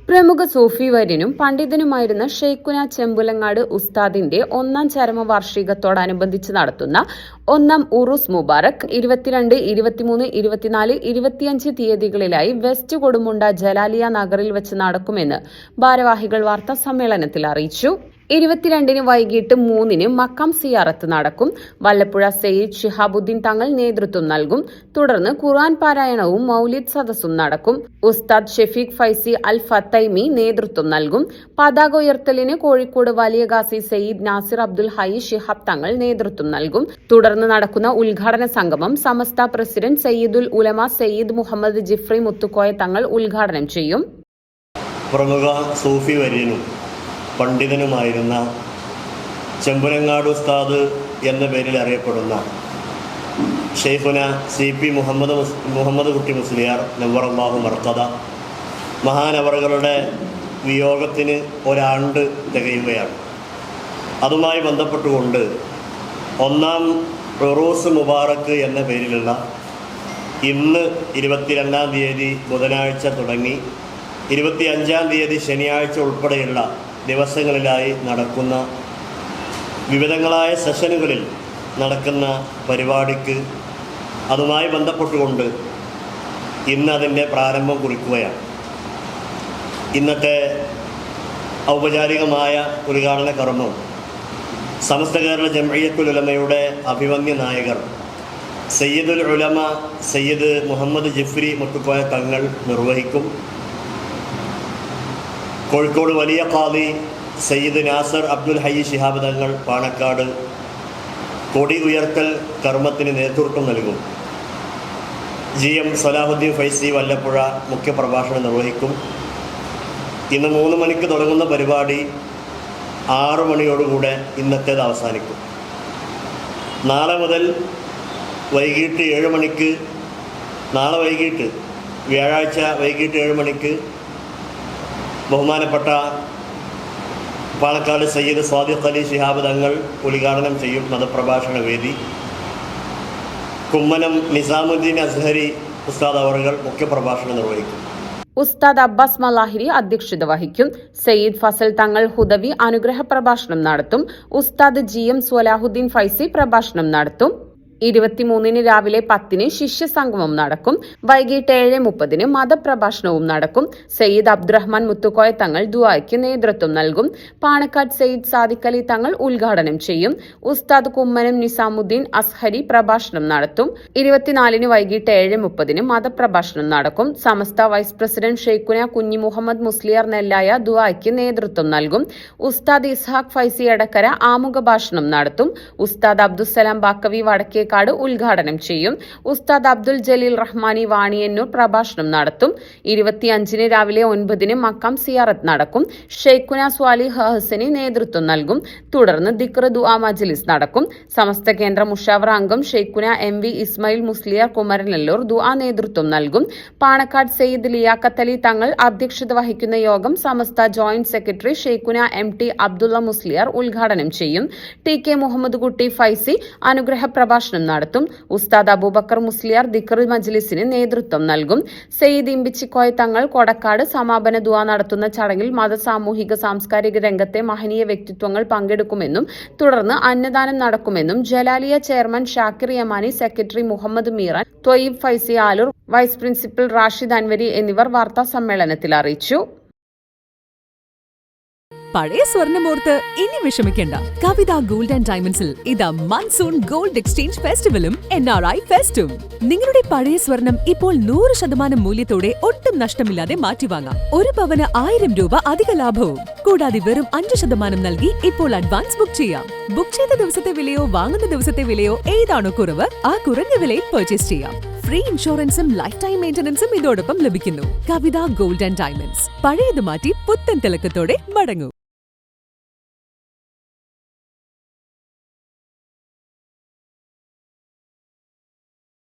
പ്രമുഖ സൂഫി വര്യനും പണ്ഡിതനുമായിരുന്ന ഷെയ്ഖുന ചെമ്പുലങ്ങാട് ഉസ്താദിന്റെ 1-ാം ചരമവാർഷികത്തോടനുബന്ധിച്ച് നടത്തുന്ന 1-ാം ഉറൂസ് മുബാറക് 22, 23, 24, 25 തീയതികളിലായി വെസ്റ്റ് കൊടുമുണ്ട ജലാലിയ നഗറിൽ വെച്ച് നടക്കുമെന്ന് ഭാരവാഹികൾ വാർത്താ സമ്മേളനത്തിൽ അറിയിച്ചു. 22-ന് വൈകിട്ട് 3-ന് മക്കാം സിയാറത്ത് നടക്കും. വല്ലപ്പുഴ സയ്യിദ് ഷിഹാബുദ്ദീൻ തങ്ങൾ നേതൃത്വം നൽകും. തുടർന്ന് ഖുർആൻ പാരായണവും മൗലിദ് സദസ്സും നടക്കും. ഉസ്താദ് ഷെഫീഖ് ഫൈസി അൽ ഫത്തൈമി നേതൃത്വം നൽകും. പതാക ഉയർത്തലിന് കോഴിക്കോട് വലിയ ഗാസി സയ്യിദ് നാസിർ അബ്ദുൽ ഹൈ ശിഹാബ് തങ്ങൾ നേതൃത്വം നൽകും. തുടർന്ന് നടക്കുന്ന ഉദ്ഘാടന സംഗമം സമസ്ത പ്രസിഡന്റ് സയ്യിദുൽ ഉലമ സയ്യിദ് മുഹമ്മദ് ജിഫ്രി മുത്തുക്കോയ തങ്ങൾ ഉദ്ഘാടനം ചെയ്യും. പ്രമുഖ സൂഫി വര്യനും പണ്ഡിതനുമായിരുന്ന ചെമ്പുലങ്ങാട് ഉസ്താദ് എന്ന പേരിൽ അറിയപ്പെടുന്ന ഷെയ്ഖുന CP മുഹമ്മദ് കുട്ടി മുസ്ലിയാർ നവ്വറല്ലാഹു മർഖദ മഹാനവറുകളുടെ വിയോഗത്തിന് ഒരാണ്ട് തികയുകയാണ്. അതുമായി ബന്ധപ്പെട്ടുകൊണ്ട് 1-ാം ഉറൂസ് മുബാറക്ക് എന്ന പേരിലുള്ള ഇന്ന് 22-ാം തീയതി ബുധനാഴ്ച തുടങ്ങി 25-ാം തീയതി ശനിയാഴ്ച ഉൾപ്പെടെയുള്ള ദിവസങ്ങളിലായി നടക്കുന്ന വിവിധങ്ങളായ സെഷനുകളിൽ നടക്കുന്ന പരിപാടിക്ക് അതുമായി ബന്ധപ്പെട്ടുകൊണ്ട് ഇന്ന് അതിൻ്റെ പ്രാരംഭം കുറിക്കുകയാണ്. ഇന്നത്തെ ഔപചാരികമായ ഉദ്ഘാടന കർമ്മം സമസ്ത കേരള ജംഇയ്യത്തുൽ ഉലമയുടെ അഭിമന്യ നായകർ സയ്യിദുൽ ഉലമ സയ്യിദ് മുഹമ്മദ് ജിഫ്രി മുത്തുക്കോയ തങ്ങൾ നിർവഹിക്കും. കോഴിക്കോട് വലിയ ഖാദി സയ്യിദ് നാസിർ അബ്ദുൽ ഹൈ ശിഹാബ് തങ്ങൾ പാണക്കാട് കൊടി ഉയർത്തൽ കർമ്മത്തിന് നേതൃത്വം നൽകും. GM സലാഹുദ്ദീൻ ഫൈസി വല്ലപ്പുഴ മുഖ്യപ്രഭാഷണം നിർവഹിക്കും. ഇന്ന് 3 മണിക്ക് തുടങ്ങുന്ന പരിപാടി 6 മണിയോടുകൂടെ ഇന്നത്തേത് അവസാനിക്കും. നാളെ മുതൽ വൈകിട്ട് 7 മണിക്ക് വ്യാഴാഴ്ച വൈകിട്ട് 7 മണിക്ക് ബഹുമാനപ്പെട്ട പാണക്കാട് സയ്യിദ് സ്വാദിഖ് അലി ശിഹാബ് തങ്ങൾ ഉദ്ഘാടനം ചെയ്യും മതപ്രഭാഷണ വേദി. കുമ്മനം നിസാമുദ്ദീൻ അസ്ഹരി ഉസ്താദ് അവറുകൾ മുഖ്യപ്രഭാഷണം നിർവഹിക്കും. ഉസ്താദ് അബ്ബാസ് മലാഹിരി അധ്യക്ഷത വഹിക്കും. സയ്യിദ് ഫസൽ തങ്ങൾ ഹുദവി അനുഗ്രഹ പ്രഭാഷണം നടത്തും. ഉസ്താദ് GM സ്വലാഹുദ്ദീൻ ഫൈസി പ്രഭാഷണം നടത്തും. 23-ന് രാവിലെ 10-ന് ശിഷ്യസംഗമം നടക്കും. വൈകിട്ട് 7:30-ന് മതപ്രഭാഷണവും നടക്കും. സയ്യിദ് അബ്ദുറഹ്മാൻ മുത്തുക്കോയ തങ്ങൾ ദുആയ്ക്ക് നേതൃത്വം നൽകും. പാണക്കാട് സയ്യിദ് സാദിഖ് അലി തങ്ങൾ ഉദ്ഘാടനം ചെയ്യും. ഉസ്താദ് കുമ്മനം നിസാമുദ്ദീൻ അസ്ഹരി പ്രഭാഷണം നടത്തും. 24-ന് വൈകിട്ട് 7:30-ന് മതപ്രഭാഷണം നടക്കും. സമസ്ത വൈസ് പ്രസിഡന്റ് ഷെയ്ഖുന കുഞ്ഞി മുഹമ്മദ് മുസ്ലിയാർ നെല്ലായ ദുആയ്ക്ക് നേതൃത്വം നൽകും. ഉസ്താദ് ഇസ്ഹാഖ് ഫൈസി എടക്കര ആമുഖ ഭാഷണം നടത്തും. ഉസ്താദ് അബ്ദുസ്സലാം ബാക്കവി വടക്കേ ഉദ്ഘാടനം ചെയ്യും. ഉസ്താദ് അബ്ദുൽ ജലീൽ റഹ്മാനി വാണിയന്നൂർ പ്രഭാഷണം നടത്തും. 25-ന് രാവിലെ 9-ന് മക്കാം സിയാറത്ത് നടക്കും. ഷെയ്ഖുന സ്വാലിഹ് ഹസനി നേതൃത്വം നൽകും. തുടർന്ന് ദിക്ർ ദുആ മജ്ലിസ് നടക്കും. സമസ്ത കേന്ദ്ര മുഷാവറ അംഗം ഷെയ്ഖുന MV ഇസ്മായിൽ മുസ്ലിയാർ കുമരനെല്ലൂർ ദുആ നേതൃത്വം നൽകും. പാണക്കാട് സയ്യിദ് ലിയാഖത്ത് അലി തങ്ങൾ അധ്യക്ഷത വഹിക്കുന്ന യോഗം സമസ്ത ജോയിന്റ് സെക്രട്ടറി ഷെയ്ഖുന MT അബ്ദുള്ള മുസ്ലിയാർ ഉദ്ഘാടനം ചെയ്യും. TK മുഹമ്മദ് കുട്ടി ഫൈസി അനുഗ്രഹ പ്രഭാഷണം നടത്തും. ഉസ്താദ് അബൂബക്കർ മുസ്ലിയാർ ദിക്ർ മജ്ലിസിന് നേതൃത്വം നൽകും. സയ്യിദ് ഇമ്പിച്ചിക്കോയ തങ്ങൾ കൊടക്കാട് സമാപന ദുആ നടത്തുന്ന ചടങ്ങിൽ മത സാമൂഹിക സാംസ്കാരിക രംഗത്തെ മഹനീയ വ്യക്തിത്വങ്ങൾ പങ്കെടുക്കുമെന്നും തുടർന്ന് അന്നദാനം നടക്കുമെന്നും Jalaliya chairman Shakir Yamani, secretary Muhammad Meeran, Thwayyib Faizy Aloor, vice principal Rashid Anwari എന്നിവർ വാർത്താ സമ്മേളനത്തിൽ അറിയിച്ചു. പഴയ സ്വർണ്ണമോർത്ത് ഇനി വിഷമിക്കേണ്ട. കവിത ഗോൾഡ് ആൻഡ് ഡയമണ്ട്സിൽ ഇതാ മൺസൂൺ ഗോൾഡ് എക്സ്ചേഞ്ച് ഫെസ്റ്റിവലും NRI ഫെസ്റ്റും. നിങ്ങളുടെ പഴയ സ്വർണം ഇപ്പോൾ 100% മൂല്യത്തോടെ ഒട്ടും നഷ്ടമില്ലാതെ മാറ്റിവാങ്ങാം. 1 പവന് 1000 രൂപ അധിക ലാഭവും. കൂടാതെ വെറും 5% നൽകി ഇപ്പോൾ അഡ്വാൻസ് ബുക്ക് ചെയ്യാം. ബുക്ക് ചെയ്ത ദിവസത്തെ വിലയോ വാങ്ങുന്ന ദിവസത്തെ വിലയോ ഏതാണോ കുറവ് ആ കുറഞ്ഞ വിലയിൽ പർച്ചേസ് ചെയ്യാം. ഫ്രീ ഇൻഷുറൻസും ലൈഫ് ടൈം മെയിന്റനൻസും ഇതോടൊപ്പം ലഭിക്കുന്നു. കവിത ഗോൾഡ് ആൻഡ് ഡയമണ്ട്സ്. പഴയത് മാറ്റി പുത്തൻ തിളക്കത്തോടെ മടങ്ങൂ.